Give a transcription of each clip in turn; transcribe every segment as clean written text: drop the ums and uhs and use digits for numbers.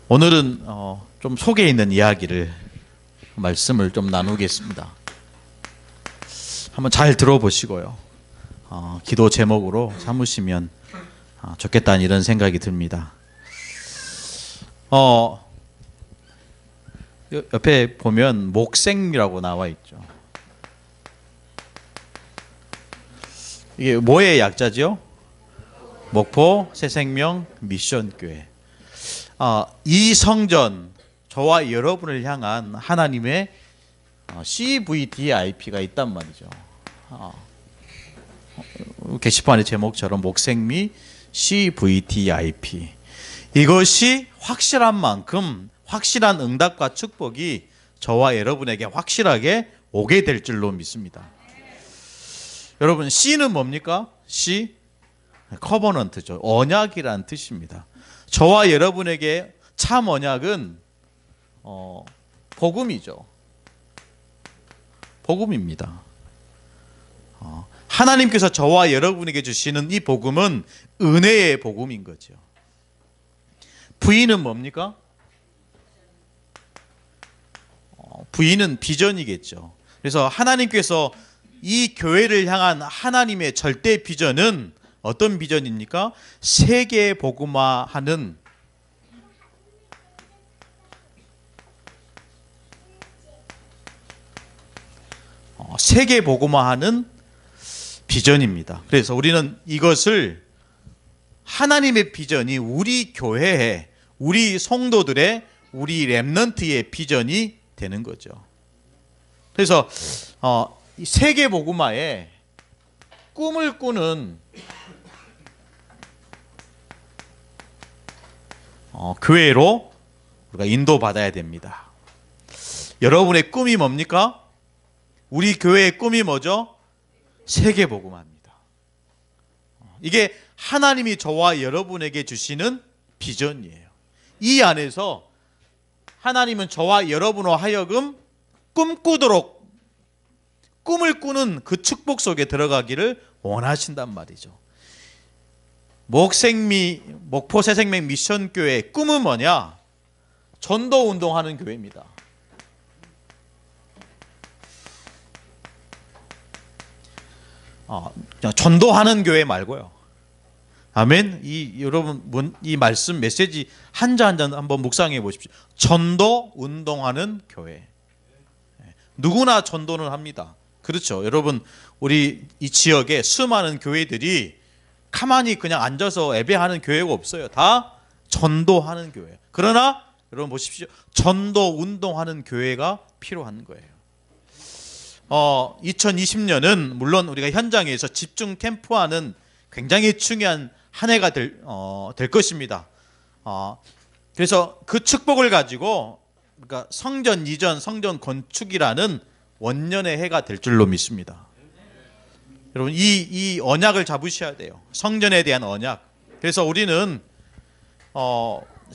오늘은 좀 속에 있는 이야기를 말씀을 좀 나누겠습니다. 한번 잘 들어보시고요. 기도 제목으로 삼으시면 좋겠다는 이런 생각이 듭니다. 옆에 보면 목생미라고 나와 있죠. 이게 뭐의 약자죠? 목포 새생명 미션교회. 이 성전, 저와 여러분을 향한 하나님의 CVDIP가 있단 말이죠. 게시판의 제목처럼 목생미 CVDIP. 이것이 확실한 만큼 확실한 응답과 축복이 저와 여러분에게 확실하게 오게 될 줄로 믿습니다. 여러분, C는 뭡니까? C? 커버넌트죠. 언약이란 뜻입니다. 저와 여러분에게 참 언약은 복음이죠. 복음입니다. 하나님께서 저와 여러분에게 주시는 이 복음은 은혜의 복음인 거죠. V는 뭡니까? V는 비전이겠죠. 그래서 하나님께서 이 교회를 향한 하나님의 절대 비전은 어떤 비전입니까? 세계 복음화하는 세계 복음화하는 비전입니다. 그래서 우리는 이것을 하나님의 비전이 우리 교회에, 우리 성도들의, 우리 렘넌트의 비전이 되는 거죠. 그래서 이 세계 복음화에 꿈을 꾸는 교회로 우리가 인도받아야 됩니다. 여러분의 꿈이 뭡니까? 우리 교회의 꿈이 뭐죠? 세계 복음화입니다. 이게 하나님이 저와 여러분에게 주시는 비전이에요. 이 안에서 하나님은 저와 여러분으로 하여금 꿈꾸도록, 꿈을 꾸는 그 축복 속에 들어가기를 원하신단 말이죠. 목포 새생명 미션교회의 꿈은 뭐냐? 전도 운동하는 교회입니다. 전도하는 교회 말고요. 아멘. 여러분 이 말씀 메시지 한자 한자 한번 묵상해 보십시오. 전도 운동하는 교회. 누구나 전도는 합니다. 그렇죠. 여러분, 우리 이 지역에 수많은 교회들이 가만히 그냥 앉아서 예배하는 교회가 없어요. 다 전도하는 교회. 그러나 여러분 보십시오. 전도 운동하는 교회가 필요한 거예요. 2020년은 물론 우리가 현장에서 집중 캠프하는 굉장히 중요한 한 해가 될 것입니다. 그래서 그 축복을 가지고 그러니까 성전 이전, 성전 건축이라는 원년의 해가 될 줄로 믿습니다. 여러분, 이 언약을 잡으셔야 돼요. 성전에 대한 언약. 그래서 우리는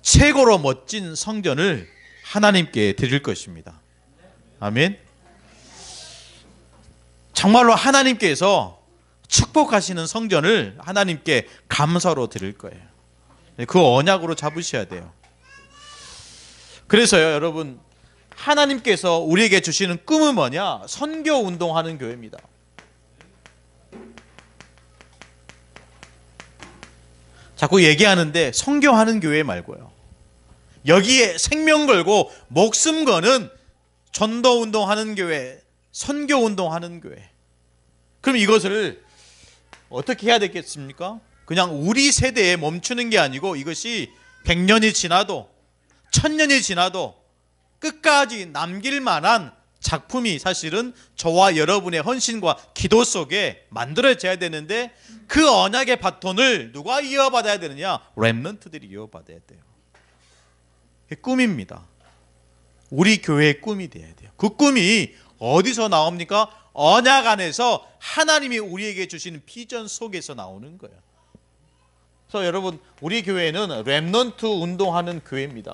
최고로 멋진 성전을 하나님께 드릴 것입니다. 아멘. 정말로 하나님께서 축복하시는 성전을 하나님께 감사로 드릴 거예요. 그 언약으로 잡으셔야 돼요. 그래서요, 여러분, 하나님께서 우리에게 주시는 꿈은 뭐냐? 선교 운동하는 교회입니다. 자꾸 얘기하는데 선교하는 교회 말고요. 여기에 생명 걸고 목숨 거는 전도 운동하는 교회, 선교 운동하는 교회. 그럼 이것을 어떻게 해야 되겠습니까? 그냥 우리 세대에 멈추는 게 아니고 이것이 100년이 지나도 1000년이 지나도 끝까지 남길 만한 작품이 사실은 저와 여러분의 헌신과 기도 속에 만들어져야 되는데 그 언약의 바톤을 누가 이어받아야 되느냐? 렘넌트들이 이어받아야 돼요. 그게 꿈입니다. 우리 교회의 꿈이 돼야 돼요. 그 꿈이 어디서 나옵니까? 언약 안에서 하나님이 우리에게 주시는 비전 속에서 나오는 거예요. 그래서 여러분, 우리 교회는 렘넌트 운동하는 교회입니다.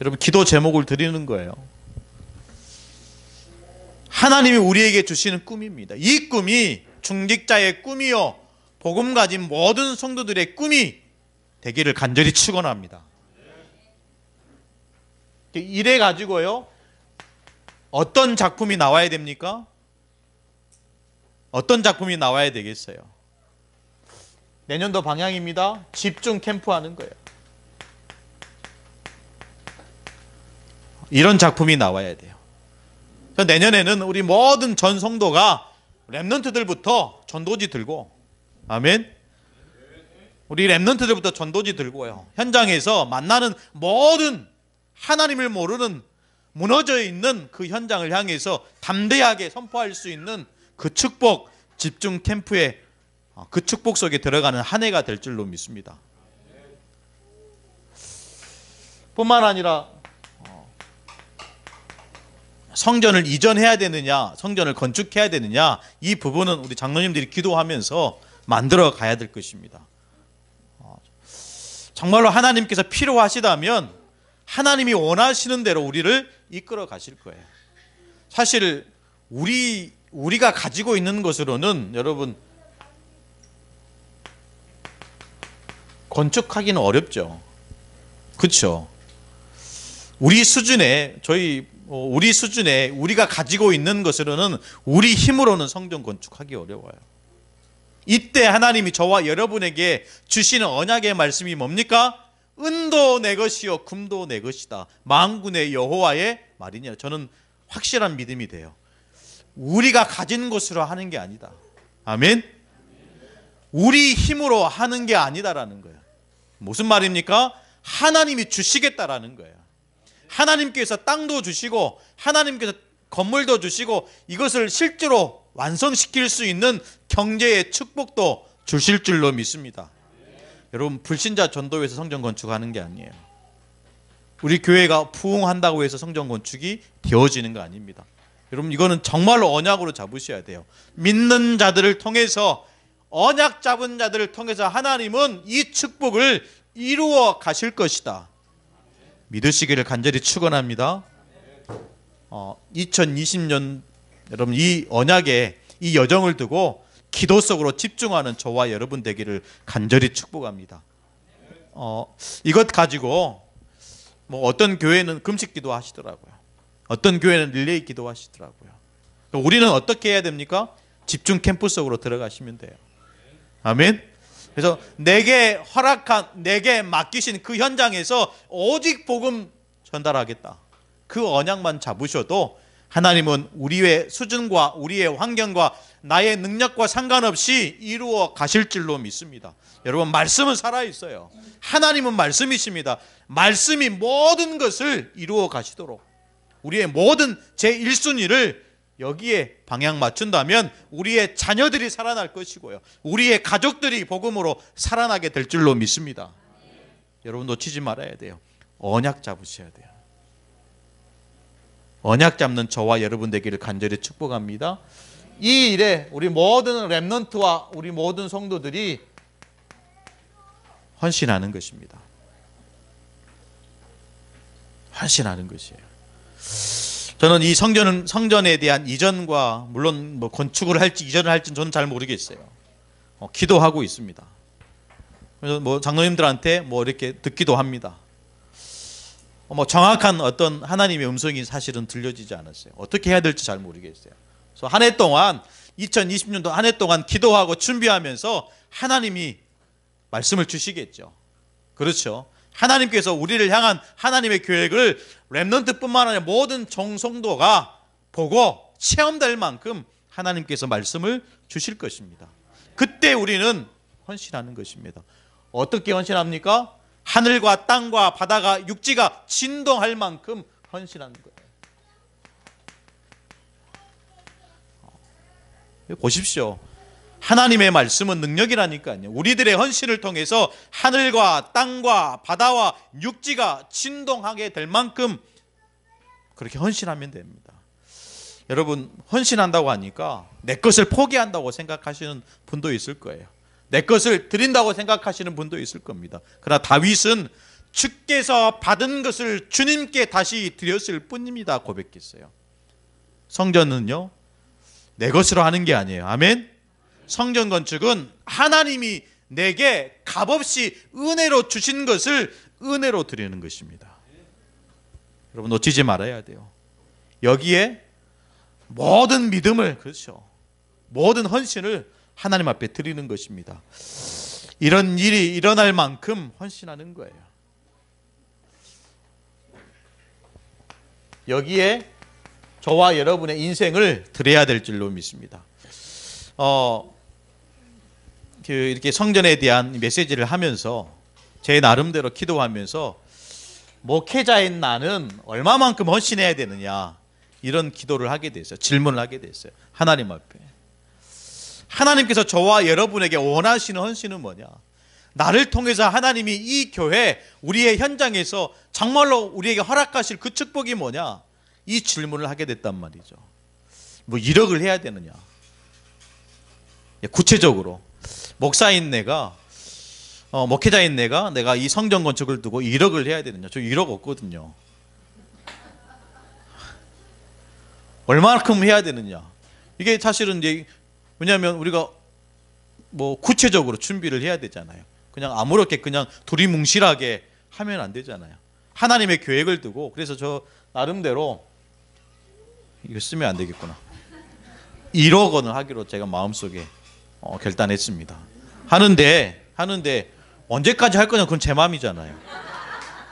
여러분, 기도 제목을 드리는 거예요. 하나님이 우리에게 주시는 꿈입니다. 이 꿈이 중직자의 꿈이요, 복음 가진 모든 성도들의 꿈이 되기를 간절히 축원합니다. 이래 가지고요, 어떤 작품이 나와야 됩니까? 어떤 작품이 나와야 되겠어요? 내년도 방향입니다. 집중 캠프하는 거예요. 이런 작품이 나와야 돼요. 내년에는 우리 모든 전 성도가 렘넌트들부터 전도지 들고, 아멘. 우리 렘넌트들부터 전도지 들고요, 현장에서 만나는 모든 하나님을 모르는 무너져 있는 그 현장을 향해서 담대하게 선포할 수 있는 그 축복, 집중 캠프에, 그 축복 속에 들어가는 한 해가 될 줄로 믿습니다. 뿐만 아니라 성전을 이전해야 되느냐, 성전을 건축해야 되느냐, 이 부분은 우리 장로님들이 기도하면서 만들어 가야 될 것입니다. 정말로 하나님께서 필요하시다면 하나님이 원하시는 대로 우리를 이끌어 가실 거예요. 사실 우리가 가지고 있는 것으로는 여러분 건축하기는 어렵죠. 그렇죠? 우리 수준에 우리가 가지고 있는 것으로는, 우리 힘으로는 성전 건축하기 어려워요. 이때 하나님이 저와 여러분에게 주시는 언약의 말씀이 뭡니까? 은도 내 것이요 금도 내 것이다. 만군의 여호와의 말이냐. 저는 확실한 믿음이 돼요. 우리가 가진 것으로 하는 게 아니다. 아멘. 우리 힘으로 하는 게 아니다라는 거예요. 무슨 말입니까? 하나님이 주시겠다라는 거예요. 하나님께서 땅도 주시고 하나님께서 건물도 주시고 이것을 실제로 완성시킬 수 있는 경제의 축복도 주실 줄로 믿습니다. 여러분, 불신자 전도회에서 성전 건축하는 게 아니에요. 우리 교회가 부흥한다고 해서 성전 건축이 되어지는 거 아닙니다. 여러분, 이거는 정말로 언약으로 잡으셔야 돼요. 믿는 자들을 통해서, 언약 잡은 자들을 통해서 하나님은 이 축복을 이루어 가실 것이다. 믿으시기를 간절히 축원합니다. 2020년 여러분, 이 언약에 이 여정을 두고 기도 속으로 집중하는 저와 여러분 되기를 간절히 축복합니다. 이것 가지고 어떤 교회는 금식 기도 하시더라고요. 어떤 교회는 릴레이 기도 하시더라고요. 우리는 어떻게 해야 됩니까? 집중 캠프 속으로 들어가시면 돼요. 아멘. 그래서 내게 맡기신 그 현장에서 오직 복음 전달하겠다. 그 언약만 잡으셔도 하나님은 우리의 수준과 우리의 환경과 나의 능력과 상관없이 이루어 가실 줄로 믿습니다. 여러분, 말씀은 살아있어요. 하나님은 말씀이십니다. 말씀이 모든 것을 이루어 가시도록 우리의 모든 제1순위를 여기에 방향 맞춘다면 우리의 자녀들이 살아날 것이고요, 우리의 가족들이 복음으로 살아나게 될 줄로 믿습니다. 여러분, 놓치지 말아야 돼요. 언약 잡으셔야 돼요. 언약 잡는 저와 여러분 되기를 간절히 축복합니다. 이 일에 우리 모든 렘넌트와 우리 모든 성도들이 헌신하는 것입니다. 헌신하는 것이에요. 저는 이 성전에 대한 이전과, 물론 건축을 할지 이전을 할지는 저는 잘 모르겠어요. 기도하고 있습니다. 그래서 장로님들한테 이렇게 듣기도 합니다. 정확한 어떤 하나님의 음성이 사실은 들려지지 않았어요. 어떻게 해야 될지 잘 모르겠어요. 그래서 한 해 동안, 2020년도 한 해 동안 기도하고 준비하면서 하나님이 말씀을 주시겠죠. 그렇죠. 하나님께서 우리를 향한 하나님의 계획을 렘넌트뿐만 아니라 모든 정성도가 보고 체험될 만큼 하나님께서 말씀을 주실 것입니다. 그때 우리는 헌신하는 것입니다. 어떻게 헌신합니까? 하늘과 땅과 바다가 육지가 진동할 만큼 헌신하는 거예요. 보십시오. 하나님의 말씀은 능력이라니까요. 우리들의 헌신을 통해서 하늘과 땅과 바다와 육지가 진동하게 될 만큼 그렇게 헌신하면 됩니다. 여러분, 헌신한다고 하니까 내 것을 포기한다고 생각하시는 분도 있을 거예요. 내 것을 드린다고 생각하시는 분도 있을 겁니다. 그러나 다윗은 주께서 받은 것을 주님께 다시 드렸을 뿐입니다 고백했어요. 성전은요, 내 것으로 하는 게 아니에요. 아멘. 성전 건축은 하나님이 내게 값없이 은혜로 주신 것을 은혜로 드리는 것입니다. 여러분 놓치지 말아야 돼요. 여기에 모든 믿음을, 그렇죠, 모든 헌신을 하나님 앞에 드리는 것입니다. 이런 일이 일어날 만큼 헌신하는 거예요. 여기에 저와 여러분의 인생을 드려야 될 줄로 믿습니다. 이렇게 성전에 대한 메시지를 하면서 제 나름대로 기도하면서 목회자인 나는 얼마만큼 헌신해야 되느냐, 이런 기도를 하게 됐어요. 질문을 하게 됐어요. 하나님 앞에. 하나님께서 저와 여러분에게 원하시는 헌신은 뭐냐? 나를 통해서 하나님이 이 교회, 우리의 현장에서 정말로 우리에게 허락하실 그 축복이 뭐냐? 이 질문을 하게 됐단 말이죠. 뭐 1억을 해야 되느냐? 구체적으로 목사인 내가, 목회자인 내가 이 성전 건축을 두고 1억을 해야 되느냐? 저 1억 없거든요. 얼마만큼 해야 되느냐? 이게 사실은 이제, 왜냐하면 우리가 뭐 구체적으로 준비를 해야 되잖아요. 그냥 아무렇게 그냥 두리뭉실하게 하면 안 되잖아요. 하나님의 계획을 두고, 그래서 저 나름대로 이거 쓰면 안 되겠구나. 1억 원을 하기로 제가 마음속에 결단했습니다. 하는데 언제까지 할 거냐, 그건 제 마음이잖아요.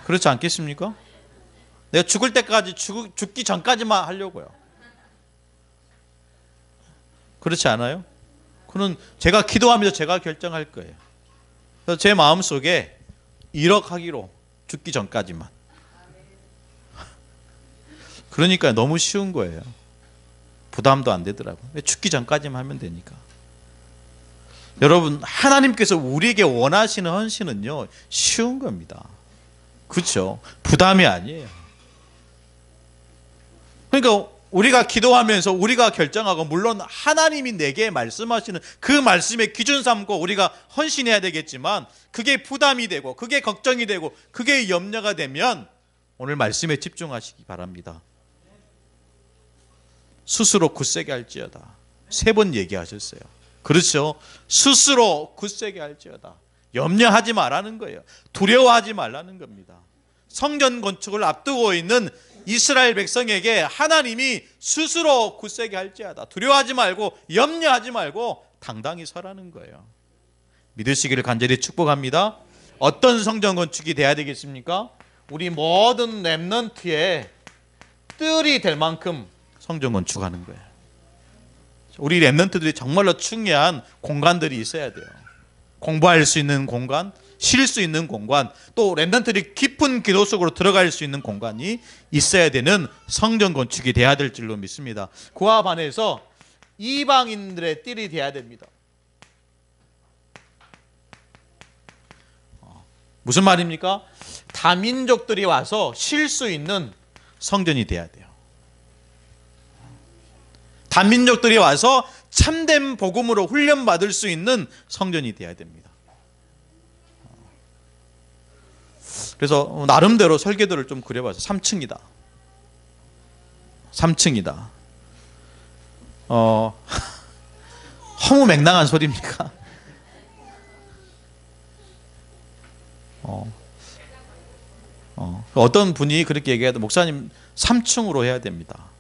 그렇지 않겠습니까? 내가 죽을 때까지, 죽기 전까지만 하려고요. 그렇지 않아요? 그는 제가 기도하면서 제가 결정할 거예요. 그래서 제 마음속에 1억 하기로, 죽기 전까지만. 그러니까 너무 쉬운 거예요. 부담도 안 되더라고요. 죽기 전까지만 하면 되니까. 여러분, 하나님께서 우리에게 원하시는 헌신은요, 쉬운 겁니다. 그렇죠? 부담이 아니에요. 그러니까 우리가 기도하면서 우리가 결정하고, 물론 하나님이 내게 말씀하시는 그 말씀의 기준 삼고 우리가 헌신해야 되겠지만, 그게 부담이 되고 그게 걱정이 되고 그게 염려가 되면 오늘 말씀에 집중하시기 바랍니다. 스스로 굳세게 할지어다. 3번 얘기하셨어요. 그렇죠? 스스로 굳세게 할지어다. 염려하지 말라는 거예요. 두려워하지 말라는 겁니다. 성전 건축을 앞두고 있는 이스라엘 백성에게 하나님이 스스로 굳세게 할지어다. 두려워하지 말고 염려하지 말고 당당히 서라는 거예요. 믿으시기를 간절히 축복합니다. 어떤 성전 건축이 돼야 되겠습니까? 우리 모든 렘넌트의 뜰이 될 만큼 성전 건축하는 거예요. 우리 렘넌트들이 정말로 중요한 공간들이 있어야 돼요. 공부할 수 있는 공간, 쉴 수 있는 공간, 또 렘넌트들이 깊은 기도 속으로 들어갈 수 있는 공간이 있어야 되는 성전 건축이 돼야 될 줄로 믿습니다. 그와 반해서 이방인들의 뜰이 돼야 됩니다. 무슨 말입니까? 다민족들이 와서 쉴 수 있는 성전이 돼야 돼요. 다민족들이 와서 참된 복음으로 훈련받을 수 있는 성전이 돼야 됩니다. 그래서 나름대로 설계도를 좀 그려봐서 3층이다. 3층이다. 허무맹랑한 소리입니까? 어떤 분이 그렇게 얘기해도 목사님 3층으로 해야 됩니다.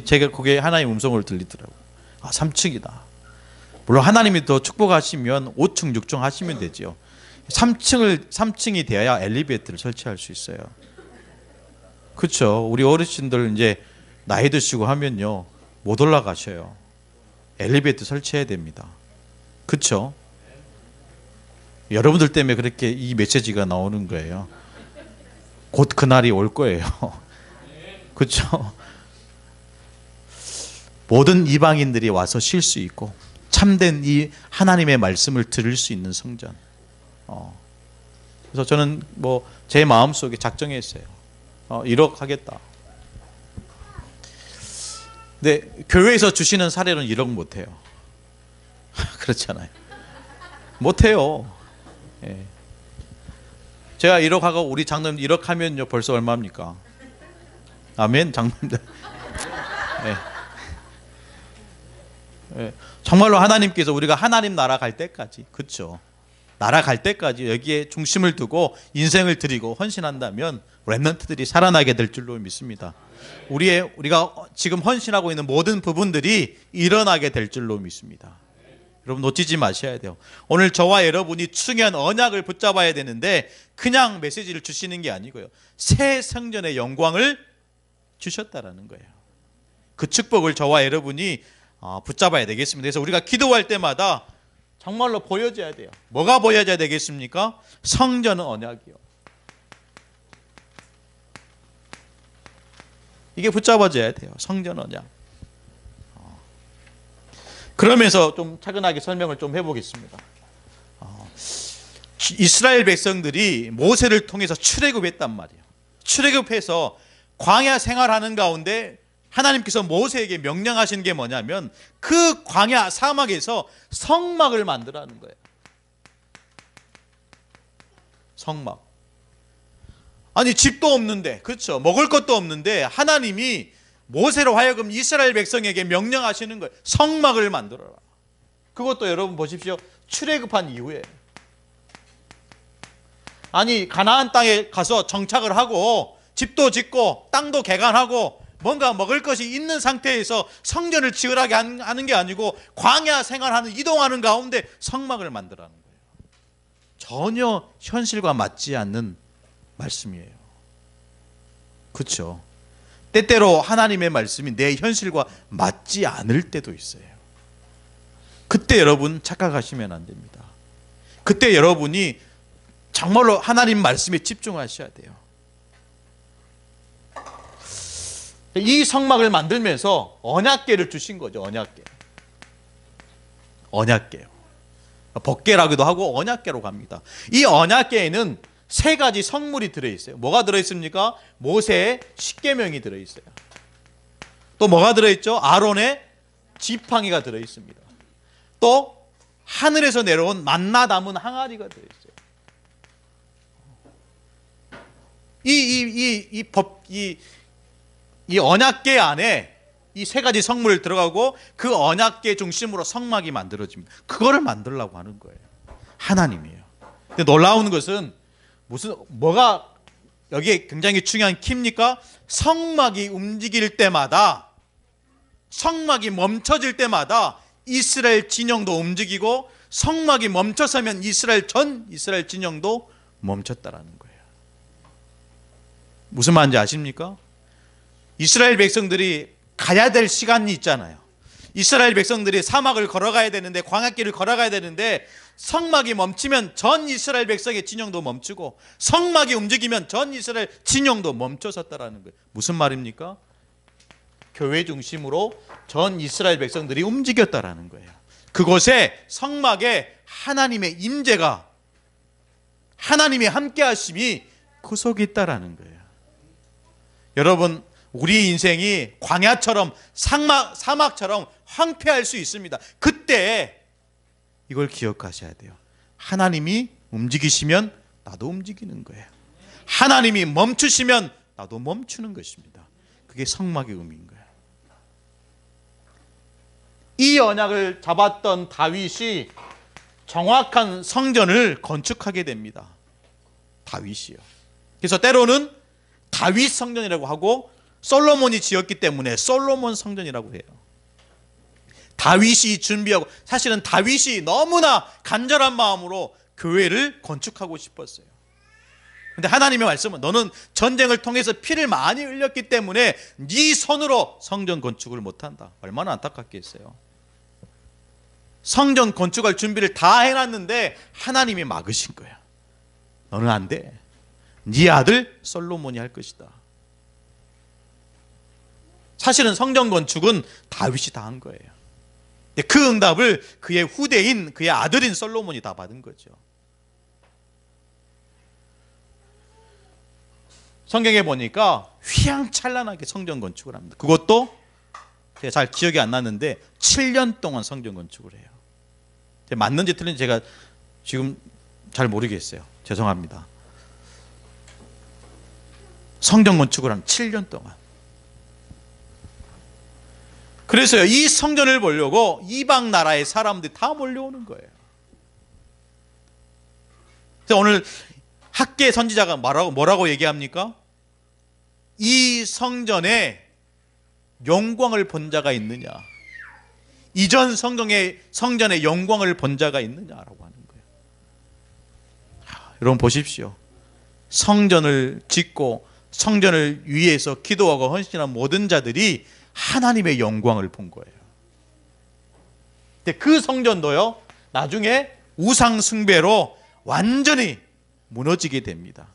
제가 그게 하나님의 음성을 들리더라고요. 3층이다. 물론 하나님이 더 축복하시면 5층, 6층 하시면 되죠. 3층이 돼야 엘리베이터를 설치할 수 있어요. 그렇죠. 우리 어르신들 이제 나이 드시고 하면요, 못 올라가셔요. 엘리베이터 설치해야 됩니다. 그렇죠. 여러분들 때문에 그렇게 이 메시지가 나오는 거예요. 곧 그날이 올 거예요. 그렇죠. 모든 이방인들이 와서 쉴 수 있고 참된 이 하나님의 말씀을 들을 수 있는 성전. 그래서 저는 뭐 제 마음속에 작정했어요. 1억 하겠다. 근데 교회에서 주시는 사례는 1억 못해요. 그렇잖아요. 못해요. 예. 제가 1억 하고 우리 장로님 1억 하면요 벌써 얼마입니까? 아멘. 장로님들. 예. 예, 정말로 하나님께서 우리가 하나님 나라 갈 때까지, 그렇죠? 나라 갈 때까지 여기에 중심을 두고 인생을 드리고 헌신한다면 렘넌트들이 살아나게 될 줄로 믿습니다. 우리가 지금 헌신하고 있는 모든 부분들이 일어나게 될 줄로 믿습니다. 여러분 놓치지 마셔야 돼요. 오늘 저와 여러분이 중요한 언약을 붙잡아야 되는데 그냥 메시지를 주시는 게 아니고요. 새 성전의 영광을 주셨다라는 거예요. 그 축복을 저와 여러분이 붙잡아야 되겠습니다. 그래서 우리가 기도할 때마다 정말로 보여줘야 돼요. 뭐가 보여져야 되겠습니까? 성전은 언약이요. 이게 붙잡아져야 돼요. 성전 언약. 그러면서 좀 차근하게 설명을 좀 해보겠습니다. 이스라엘 백성들이 모세를 통해서 출애굽했단 말이에요. 출애굽해서 광야 생활하는 가운데 하나님께서 모세에게 명령하신 게 뭐냐면 그 광야 사막에서 성막을 만들라는 거예요. 성막. 아니 집도 없는데, 그렇죠? 먹을 것도 없는데 하나님이 모세로 하여금 이스라엘 백성에게 명령하시는 거예요. 성막을 만들어라. 그것도 여러분 보십시오. 출애굽한 이후에. 아니 가나안 땅에 가서 정착을 하고 집도 짓고 땅도 개간하고 뭔가 먹을 것이 있는 상태에서 성전을 지으라게 하는 게 아니고 광야 생활하는 이동하는 가운데 성막을 만들라는 거예요. 전혀 현실과 맞지 않는 말씀이에요. 그렇죠? 때때로 하나님의 말씀이 내 현실과 맞지 않을 때도 있어요. 그때 여러분 착각하시면 안 됩니다. 그때 여러분이 정말로 하나님 말씀에 집중하셔야 돼요. 이 성막을 만들면서 언약궤를 주신 거죠. 언약궤. 법궤라고도 하고 언약궤로 갑니다. 이 언약궤에는 세 가지 성물이 들어있어요. 뭐가 들어있습니까? 모세의 십계명이 들어있어요. 또 뭐가 들어있죠? 아론의 지팡이가 들어있습니다. 또 하늘에서 내려온 만나 담은 항아리가 들어있어요. 이 언약궤 안에 이 세 가지 성물을 들어가고 그 언약궤 중심으로 성막이 만들어집니다. 그거를 만들려고 하는 거예요. 하나님이에요. 근데 놀라운 것은 뭐가 여기에 굉장히 중요한 키입니까? 성막이 움직일 때마다, 성막이 멈춰질 때마다 이스라엘 진영도 움직이고 성막이 멈춰서면 전 이스라엘 진영도 멈췄다라는 거예요. 무슨 말인지 아십니까? 이스라엘 백성들이 가야 될 시간이 있잖아요. 이스라엘 백성들이 사막을 걸어가야 되는데, 광야길을 걸어가야 되는데 성막이 멈추면 전 이스라엘 백성의 진영도 멈추고 성막이 움직이면 전 이스라엘 진영도 멈춰섰다라는 거예요. 무슨 말입니까? 교회 중심으로 전 이스라엘 백성들이 움직였다라는 거예요. 그곳에 성막에 하나님의 임재가, 하나님의 함께 하심이 구속이 있다라는 거예요. 여러분, 우리 인생이 광야처럼 사막처럼 황폐할 수 있습니다. 그때 이걸 기억하셔야 돼요. 하나님이 움직이시면 나도 움직이는 거예요. 하나님이 멈추시면 나도 멈추는 것입니다. 그게 성막의 의미인 거예요. 이 언약을 잡았던 다윗이 정확한 성전을 건축하게 됩니다. 다윗이요. 그래서 때로는 다윗 성전이라고 하고 솔로몬이 지었기 때문에 솔로몬 성전이라고 해요. 다윗이 준비하고, 사실은 다윗이 너무나 간절한 마음으로 교회를 건축하고 싶었어요. 근데 하나님의 말씀은 너는 전쟁을 통해서 피를 많이 흘렸기 때문에 네 손으로 성전 건축을 못한다. 얼마나 안타깝겠어요. 성전 건축할 준비를 다 해놨는데 하나님이 막으신 거야. 너는 안 돼. 네 아들 솔로몬이 할 것이다. 사실은 성전 건축은 다윗이 다 한 거예요. 그 응답을 그의 후대인, 그의 아들인 솔로몬이 다 받은 거죠. 성경에 보니까 휘황찬란하게 성전 건축을 합니다. 그것도 제가 잘 기억이 안 나는데 7년 동안 성전 건축을 해요. 맞는지 틀린지 제가 지금 잘 모르겠어요. 죄송합니다. 성전 건축을 한 7년 동안. 그래서요, 이 성전을 보려고 이방 나라의 사람들이 다 몰려오는 거예요. 그래서 오늘 학계 선지자가 뭐라고 얘기합니까? 이 성전에 영광을 본 자가 있느냐, 이전 성전의 영광을 본 자가 있느냐라고 하는 거예요. 여러분 보십시오. 성전을 짓고 성전을 위해서 기도하고 헌신한 모든 자들이 하나님의 영광을 본 거예요. 근데 그 성전도요, 나중에 우상 숭배로 완전히 무너지게 됩니다.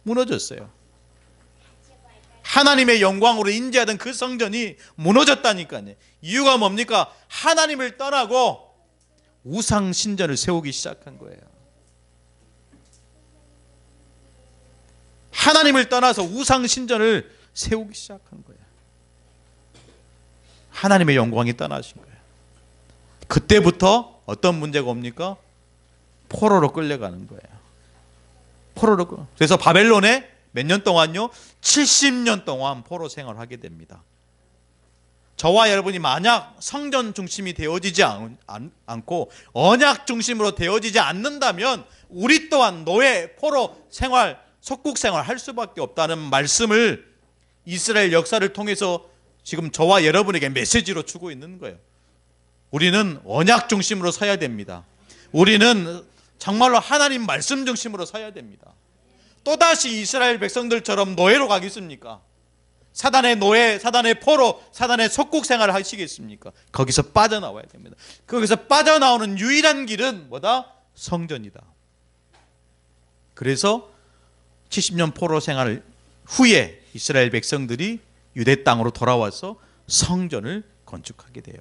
무너졌어요. 하나님의 영광으로 인지하던 그 성전이 무너졌다니까요. 이유가 뭡니까? 하나님을 떠나고 우상 신전을 세우기 시작한 거예요. 하나님을 떠나서 우상 신전을 세우기 시작한 거예요. 하나님의 영광이 떠나신 거예요. 그때부터 어떤 문제가 옵니까? 포로로 끌려가는 거예요. 그래서 바벨론에 몇 년 동안요? 70년 동안 포로 생활하게 됩니다. 저와 여러분이 만약 성전 중심이 되어지지 않고 언약 중심으로 되어지지 않는다면 우리 또한 노예, 포로 생활, 속국 생활 할 수밖에 없다는 말씀을 이스라엘 역사를 통해서 지금 저와 여러분에게 메시지로 주고 있는 거예요. 우리는 언약 중심으로 서야 됩니다. 우리는 정말로 하나님 말씀 중심으로 서야 됩니다. 또다시 이스라엘 백성들처럼 노예로 가겠습니까? 사단의 노예, 사단의 포로, 사단의 속국 생활을 하시겠습니까? 거기서 빠져나와야 됩니다. 거기서 빠져나오는 유일한 길은 뭐다? 성전이다. 그래서 70년 포로 생활 후에 이스라엘 백성들이 유대 땅으로 돌아와서 성전을 건축하게 돼요.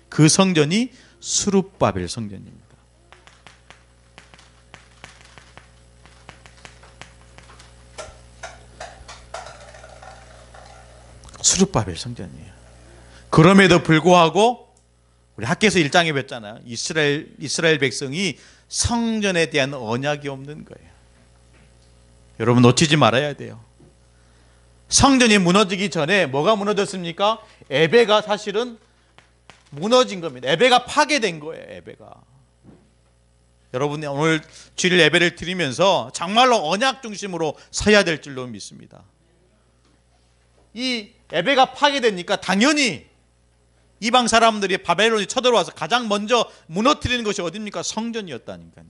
그 성전이 스룹바벨 성전입니다. 스룹바벨 성전이에요. 그럼에도 불구하고 우리 학교에서 1장에 뵀잖아요. 이스라엘 백성이 성전에 대한 언약이 없는 거예요. 여러분 놓치지 말아야 돼요. 성전이 무너지기 전에 뭐가 무너졌습니까? 에베가 사실은 무너진 겁니다. 에베가 파괴된 거예요. 에베가. 여러분이 오늘 주일 예배를 드리면서 정말로 언약 중심으로 서야 될 줄로 믿습니다. 이 에베가 파괴되니까 당연히 이방 사람들이 바벨론이 쳐들어와서 가장 먼저 무너뜨리는 것이 어디입니까? 성전이었다니까요.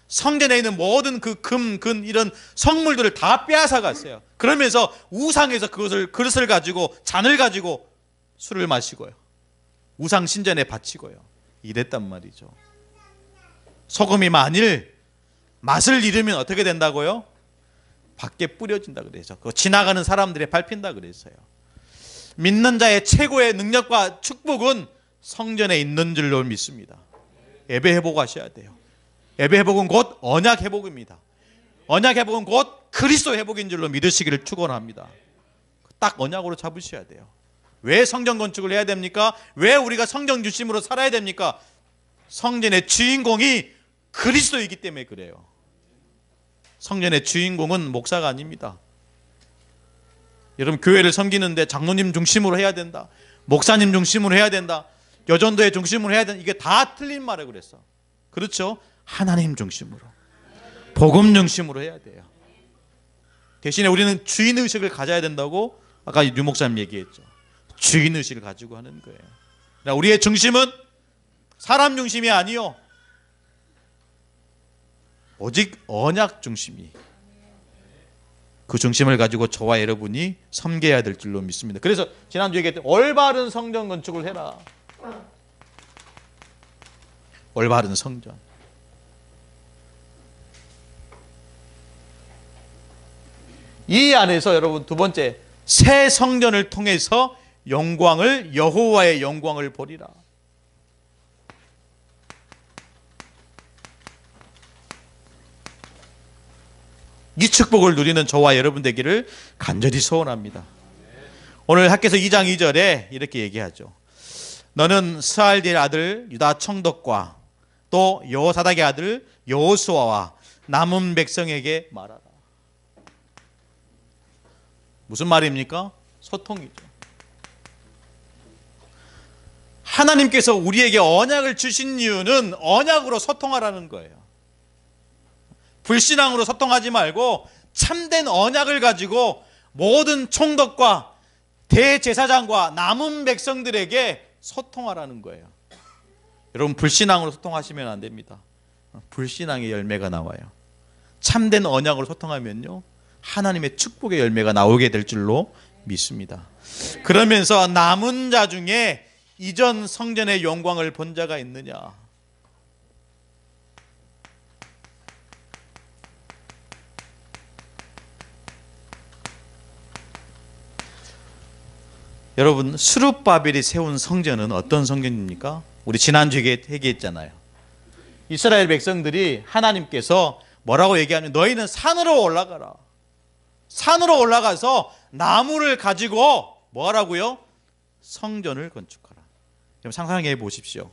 성전에 있는 모든 그 금, 근 이런 성물들을 다 빼앗아 갔어요. 그러면서 우상에서 그릇을 가지고 잔을 가지고 술을 마시고요. 우상 신전에 바치고요. 이랬단 말이죠. 소금이 만일 맛을 잃으면 어떻게 된다고요? 밖에 뿌려진다 그래서 지나가는 사람들에 밟힌다 그랬어요. 믿는 자의 최고의 능력과 축복은 성전에 있는 줄로 믿습니다. 예배 회복하셔야 돼요. 예배 회복은 곧 언약 회복입니다. 언약 회복은 곧 그리스도 회복인 줄로 믿으시기를 축원합니다. 딱 언약으로 잡으셔야 돼요. 왜 성전 건축을 해야 됩니까? 왜 우리가 성전 중심으로 살아야 됩니까? 성전의 주인공이 그리스도이기 때문에 그래요. 성전의 주인공은 목사가 아닙니다. 여러분 교회를 섬기는데 장로님 중심으로 해야 된다, 목사님 중심으로 해야 된다, 여전도의 중심으로 해야 된다, 이게 다 틀린 말을 그랬어. 그렇죠? 하나님 중심으로, 복음 중심으로 해야 돼요. 대신에 우리는 주인의식을 가져야 된다고 아까 유 목사님 얘기했죠. 주인의식을 가지고 하는 거예요. 우리의 중심은 사람 중심이 아니요, 오직 언약 중심이, 그 중심을 가지고 저와 여러분이 섬겨야 될 줄로 믿습니다. 그래서 지난주에 얘기했던 올바른 성전 건축을 해라. 올바른 성전. 이 안에서 여러분 두 번째, 새 성전을 통해서 영광을, 여호와의 영광을 보리라. 이 축복을 누리는 저와 여러분 되기를 간절히 소원합니다. 오늘 학개서 2장 2절에 이렇게 얘기하죠. 너는 스알디엘 아들 유다 총독과 또 여호사닥의 아들 여호수아와 남은 백성에게 말하라. 무슨 말입니까? 소통이죠. 하나님께서 우리에게 언약을 주신 이유는 언약으로 소통하라는 거예요. 불신앙으로 소통하지 말고 참된 언약을 가지고 모든 총독과 대제사장과 남은 백성들에게 소통하라는 거예요. 여러분, 불신앙으로 소통하시면 안 됩니다. 불신앙의 열매가 나와요. 참된 언약으로 소통하면요, 하나님의 축복의 열매가 나오게 될 줄로 믿습니다. 그러면서 남은 자 중에 이전 성전의 영광을 본 자가 있느냐? 여러분, 스룹바벨이 세운 성전은 어떤 성전입니까? 우리 지난주에 얘기했잖아요. 이스라엘 백성들이 하나님께서 뭐라고 얘기하면 너희는 산으로 올라가라. 산으로 올라가서 나무를 가지고 뭐 하라고요? 성전을 건축하라. 여러분, 상상해 보십시오.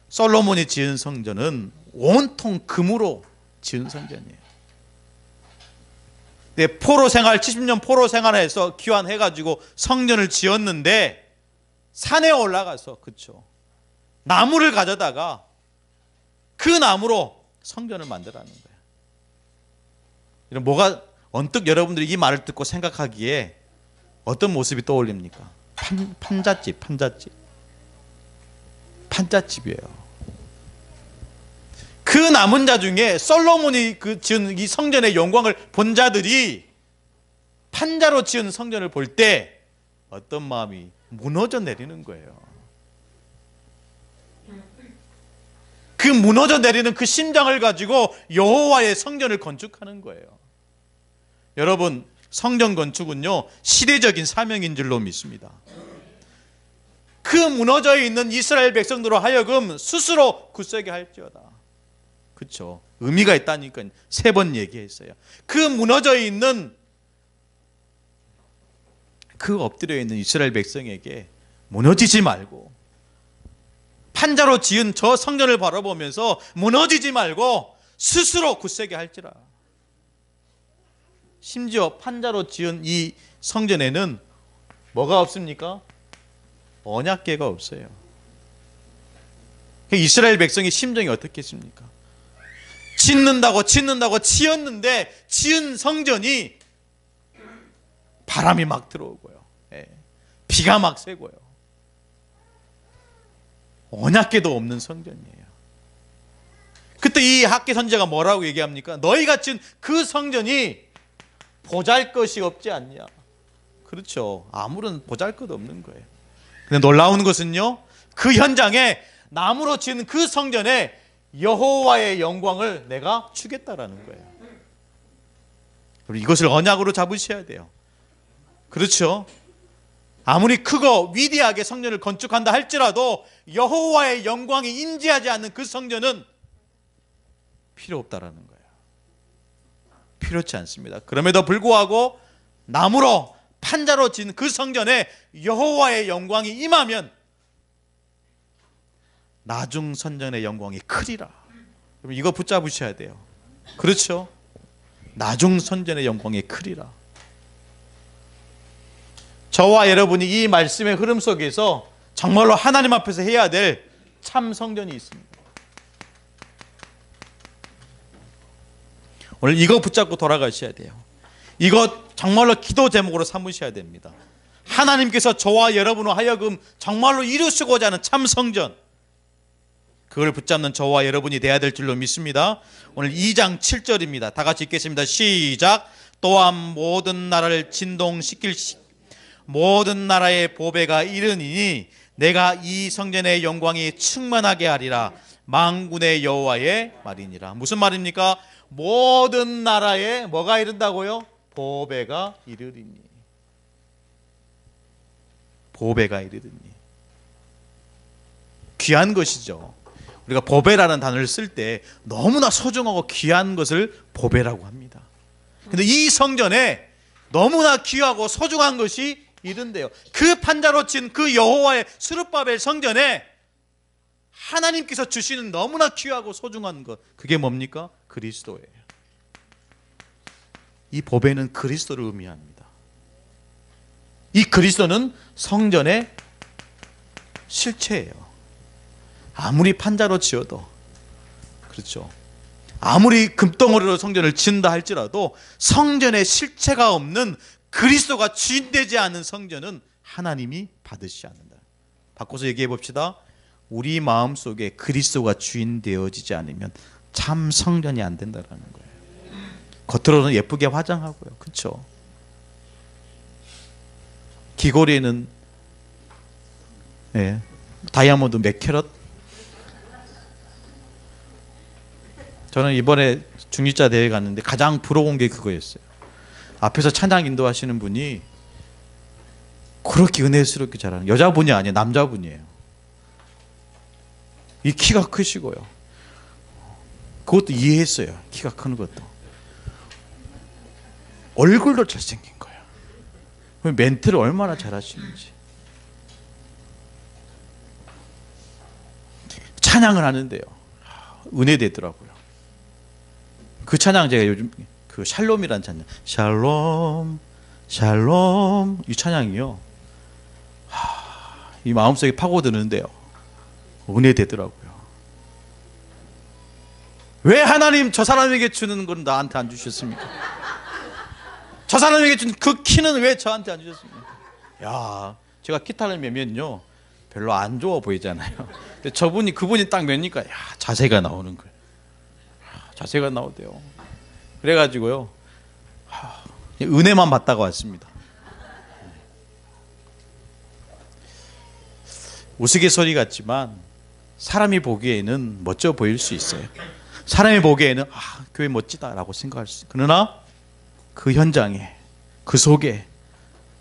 솔로몬이 지은 성전은 온통 금으로 지은 성전이에요. 포로 생활, 70년 포로 생활해서 귀환해가지고 성전을 지었는데 산에 올라가서, 그쵸, 나무를 가져다가 그 나무로 성전을 만들라는 거예요. 이런 뭐가 언뜻 여러분들이 이 말을 듣고 생각하기에 어떤 모습이 떠올립니까? 판잣집이에요. 그 남은 자 중에 솔로몬이 지은 이 성전의 영광을 본 자들이 판자로 지은 성전을 볼 때 어떤 마음이 무너져 내리는 거예요. 그 무너져 내리는 그 심장을 가지고 여호와의 성전을 건축하는 거예요. 여러분, 성전 건축은요, 시대적인 사명인 줄로 믿습니다. 그 무너져 있는 이스라엘 백성들로 하여금 스스로 굳세게 할지어다. 그렇죠. 의미가 있다니까 3번 얘기했어요. 그 무너져 있는, 그 엎드려 있는 이스라엘 백성에게 무너지지 말고, 판자로 지은 저 성전을 바라보면서 무너지지 말고 스스로 굳세게 할지라. 심지어 판자로 지은 이 성전에는 뭐가 없습니까? 언약궤가 없어요. 이스라엘 백성의 심정이 어떻겠습니까? 짓는다고 지었는데 지은 성전이 바람이 막 들어오고요, 비가 막 새고요, 언약궤도 없는 성전이에요. 그때 이 학개 선지자가 뭐라고 얘기합니까? 너희가 지은 그 성전이 보잘것이 없지 않냐? 그렇죠. 아무런 보잘것 없는 거예요. 근데 놀라운 것은요, 그 현장에 나무로 지은 그 성전에 여호와의 영광을 내가 주겠다라는 거예요. 그리고 이것을 언약으로 잡으셔야 돼요. 그렇죠. 아무리 크고 위대하게 성전을 건축한다 할지라도 여호와의 영광이 임재하지 않는 그 성전은 필요 없다라는 거예요. 필요치 않습니다. 그럼에도 불구하고 나무로 판자로 지은 그 성전에 여호와의 영광이 임하면 나중 선전의 영광이 크리라. 이거 붙잡으셔야 돼요. 그렇죠? 나중 선전의 영광이 크리라. 저와 여러분이 이 말씀의 흐름 속에서 정말로 하나님 앞에서 해야 될 참 성전이 있습니다. 오늘 이거 붙잡고 돌아가셔야 돼요. 이거 정말로 기도 제목으로 삼으셔야 됩니다. 하나님께서 저와 여러분을 하여금 정말로 이루시고자 하는 참 성전, 그걸 붙잡는 저와 여러분이 돼야 될 줄로 믿습니다. 오늘 2장 7절입니다. 다 같이 읽겠습니다. 시작. 또한 모든 나라를 진동시킬 모든 나라의 보배가 이르니니 내가 이 성전의 영광이 충만하게 하리라. 만군의 여호와의 말이니라. 무슨 말입니까? 모든 나라에 뭐가 이른다고요? 보배가 이르리니. 보배가 이르리니. 귀한 것이죠. 우리가 보배라는 단어를 쓸 때 너무나 소중하고 귀한 것을 보배라고 합니다. 근데 이 성전에 너무나 귀하고 소중한 것이 이른데요. 그 판자로 친 그 여호와의 스룹바벨 성전에 하나님께서 주시는 너무나 귀하고 소중한 것, 그게 뭡니까? 그리스도예요. 이 보배는 그리스도를 의미합니다. 이 그리스도는 성전의 실체예요. 아무리 판자로 지어도, 그렇죠, 아무리 금덩어리로 성전을 지은다 할지라도 성전에 실체가 없는, 그리스도가 주인되지 않은 성전은 하나님이 받으시지 않는다. 바꿔서 얘기해 봅시다. 우리 마음속에 그리스도가 주인 되어지지 않으면 참 성전이 안 된다는 거예요. 겉으로는 예쁘게 화장하고요, 그렇죠, 귀걸이는 다이아몬드 몇 캐럿? 저는 이번에 중직자 대회 갔는데 가장 부러운 게 그거였어요. 앞에서 찬양 인도하시는 분이 그렇게 은혜스럽게 잘하는, 여자분이 아니에요, 남자분이에요. 이 키가 크시고요. 그것도 이해했어요, 키가 큰 것도. 얼굴도 잘생긴 거예요. 멘트를 얼마나 잘하시는지. 찬양을 하는데요, 은혜되더라고요. 그 찬양 제가 요즘 그 샬롬이라는 찬양, 샬롬 샬롬, 이 찬양이요, 이 마음속에 파고드는데요, 은혜되더라고요. 왜 하나님 저 사람에게 주는 건 나한테 안 주셨습니까? 저 사람에게 준 그 키는 왜 저한테 안 주셨습니까? 야, 제가 기타를 메면요 별로 안 좋아 보이잖아요. 근데 그분이 딱 메니까 야, 자세가 나오는 거예요. 자세가 나오대요. 그래가지고요, 은혜만 받다가 왔습니다. 우스갯소리 같지만 사람이 보기에는 멋져 보일 수 있어요. 사람이 보기에는 교회 멋지다라고 생각할 수 있어요. 그러나 그 현장에, 그 속에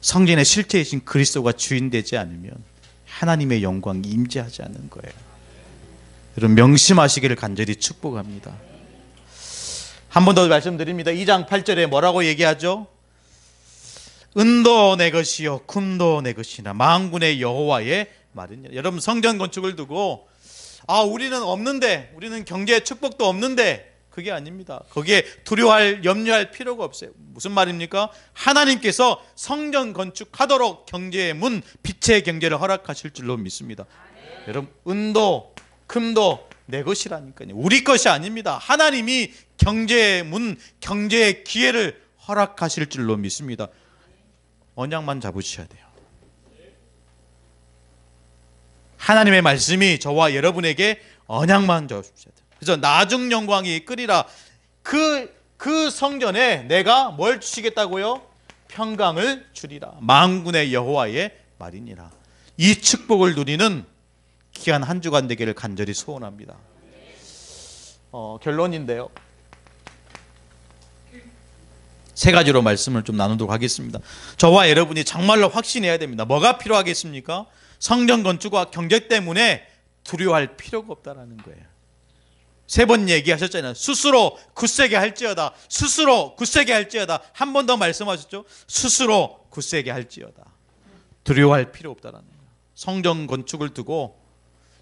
성전의 실체이신 그리스도가 주인되지 않으면 하나님의 영광이 임재하지 않는 거예요. 여러분 명심하시기를 간절히 축복합니다. 한 번 더 말씀드립니다. 2장 8절에 뭐라고 얘기하죠? 은도 내 것이요 금도 내 것이나 만군의 여호와의 말이니라. 여러분 성전 건축을 두고 우리는 없는데, 우리는 경제의 축복도 없는데, 그게 아닙니다. 거기에 두려워할, 염려할 필요가 없어요. 무슨 말입니까? 하나님께서 성전 건축하도록 경제의 문, 빛의 경제를 허락하실 줄로 믿습니다. 여러분 은도 금도 내 것이라니까요. 우리 것이 아닙니다. 하나님이 경제의 문, 경제의 기회를 허락하실 줄로 믿습니다. 언약만 잡으셔야 돼요. 하나님의 말씀이 저와 여러분에게 언약만 잡으셔야 돼요. 그래서 나중 영광이 끄리라. 그 성전에 내가 뭘 주시겠다고요? 평강을 주리라. 만군의 여호와의 말이니라. 이 축복을 누리는 귀한 한 주간 되기를 간절히 소원합니다. 결론인데요, 세 가지로 말씀을 좀 나누도록 하겠습니다. 저와 여러분이 정말로 확신해야 됩니다. 뭐가 필요하겠습니까? 성전 건축과 경제 때문에 두려워할 필요가 없다는 거예요. 세 번 얘기하셨잖아요. 스스로 굳세게 할지어다. 스스로 굳세게 할지어다. 한 번 더 말씀하셨죠. 스스로 굳세게 할지어다. 두려워할 필요 없다는 거예요. 성전 건축을 두고,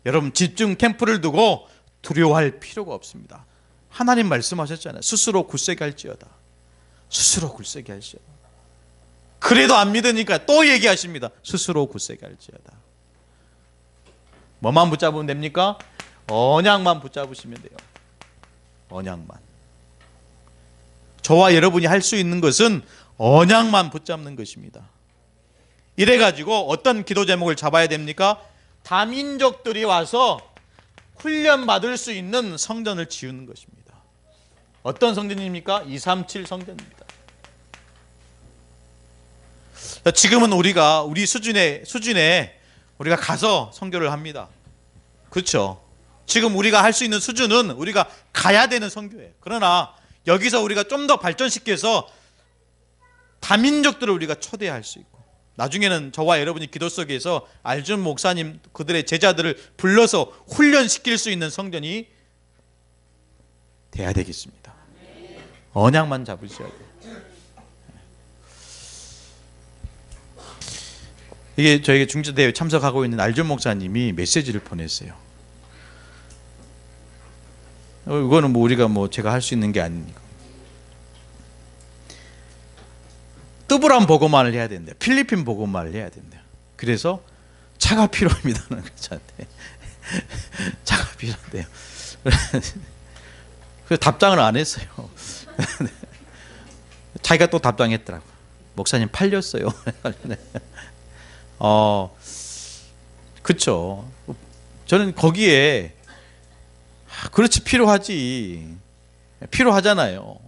여러분 집중 캠프를 두고 두려워할 필요가 없습니다. 하나님 말씀하셨잖아요. 스스로 굳세게 할지어다. 스스로 굳세게 할지어다. 그래도 안 믿으니까 또 얘기하십니다. 스스로 굳세게 할지어다. 뭐만 붙잡으면 됩니까? 언약만 붙잡으시면 돼요. 언약만. 저와 여러분이 할 수 있는 것은 언약만 붙잡는 것입니다. 이래가지고 어떤 기도 제목을 잡아야 됩니까? 다민족들이 와서 훈련받을 수 있는 성전을 지우는 것입니다. 어떤 성전입니까? 237 성전입니다. 지금은 우리가 우리 수준에 우리가 가서 선교를 합니다. 그렇죠? 지금 우리가 할 수 있는 수준은 우리가 가야 되는 선교예요. 그러나 여기서 우리가 좀 더 발전시켜서 다민족들을 우리가 초대할 수 있고, 나중에는 저와 여러분이 기도 속에서 알준 목사님 그들의 제자들을 불러서 훈련시킬 수 있는 성전이 돼야 되겠습니다. 언약만 잡으셔야 돼요. 이게 저에게 중지대회에 참석하고 있는 알준 목사님이 메시지를 보냈어요. 이거는 우리가 제가 할 수 있는 게 아니니까. 뜨브람 복음만을 해야 된대요. 필리핀 복음만을 해야 된대요. 그래서 차가 필요합니다. 저한테 차가 필요한데요. 그래서 답장을 안 했어요. 자기가 또 답장했더라고. 목사님 팔렸어요. 그렇죠. 저는 거기에 그렇지 필요하지. 필요하잖아요.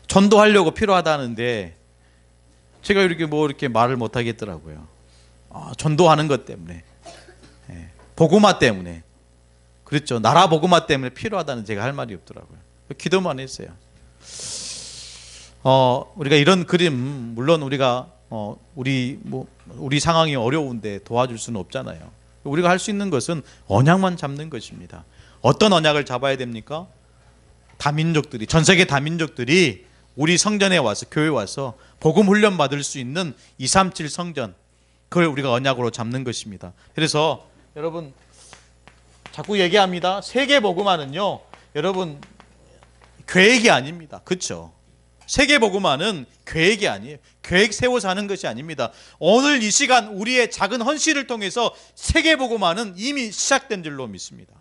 전도하려고 필요하다는데 제가 이렇게 말을 못 하겠더라고요. 전도하는 것 때문에, 복음화 때문에, 그렇죠. 나라 복음화 때문에 필요하다는 제가 할 말이 없더라고요. 기도만 했어요. 우리가 이런 그림, 물론 우리가 우리 상황이 어려운데 도와줄 수는 없잖아요. 우리가 할 수 있는 것은 언약만 잡는 것입니다. 어떤 언약을 잡아야 됩니까? 다민족들이, 전 세계 다민족들이 우리 성전에 와서, 교회에 와서 복음 훈련 받을 수 있는 237 성전, 그걸 우리가 언약으로 잡는 것입니다. 그래서 여러분 자꾸 얘기합니다. 세계 복음화는요, 여러분 계획이 아닙니다. 그렇죠? 세계 복음화는 계획이 아니에요. 계획 세워서 하는 것이 아닙니다. 오늘 이 시간 우리의 작은 헌신을 통해서 세계 복음화는 이미 시작된 줄로 믿습니다.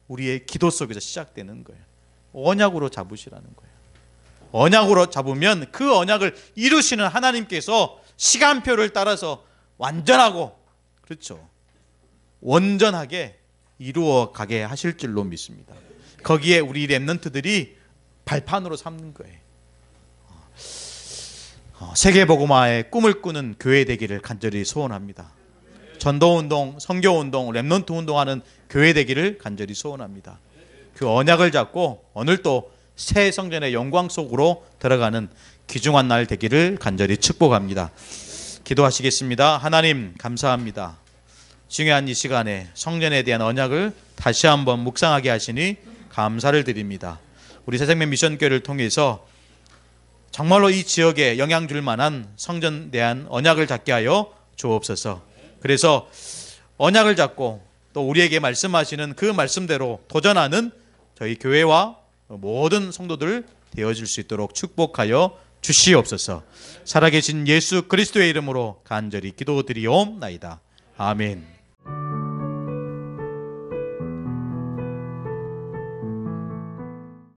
우리의 기도 속에서 시작되는 거예요. 언약으로 잡으시라는 거예요. 언약으로 잡으면 그 언약을 이루시는 하나님께서 시간표를 따라서 완전하고, 그렇죠, 온전하게 이루어 가게 하실 줄로 믿습니다. 거기에 우리 렘넌트들이 발판으로 삼는 거예요. 세계복음화의 꿈을 꾸는 교회 되기를 간절히 소원합니다. 전도운동, 선교운동, 렘넌트 운동하는 교회 되기를 간절히 소원합니다. 그 언약을 잡고 오늘 또 새 성전의 영광 속으로 들어가는 귀중한 날 되기를 간절히 축복합니다. 기도하시겠습니다. 하나님 감사합니다. 중요한 이 시간에 성전에 대한 언약을 다시 한번 묵상하게 하시니 감사를 드립니다. 우리 새생명 미션교회를 통해서 정말로 이 지역에 영향 줄 만한 성전에 대한 언약을 잡게 하여 주옵소서. 그래서 언약을 잡고 또 우리에게 말씀하시는 그 말씀대로 도전하는 저희 교회와 모든 성도들 되어질 수 있도록 축복하여 주시옵소서. 살아계신 예수 그리스도의 이름으로 간절히 기도드리옵나이다. 아멘.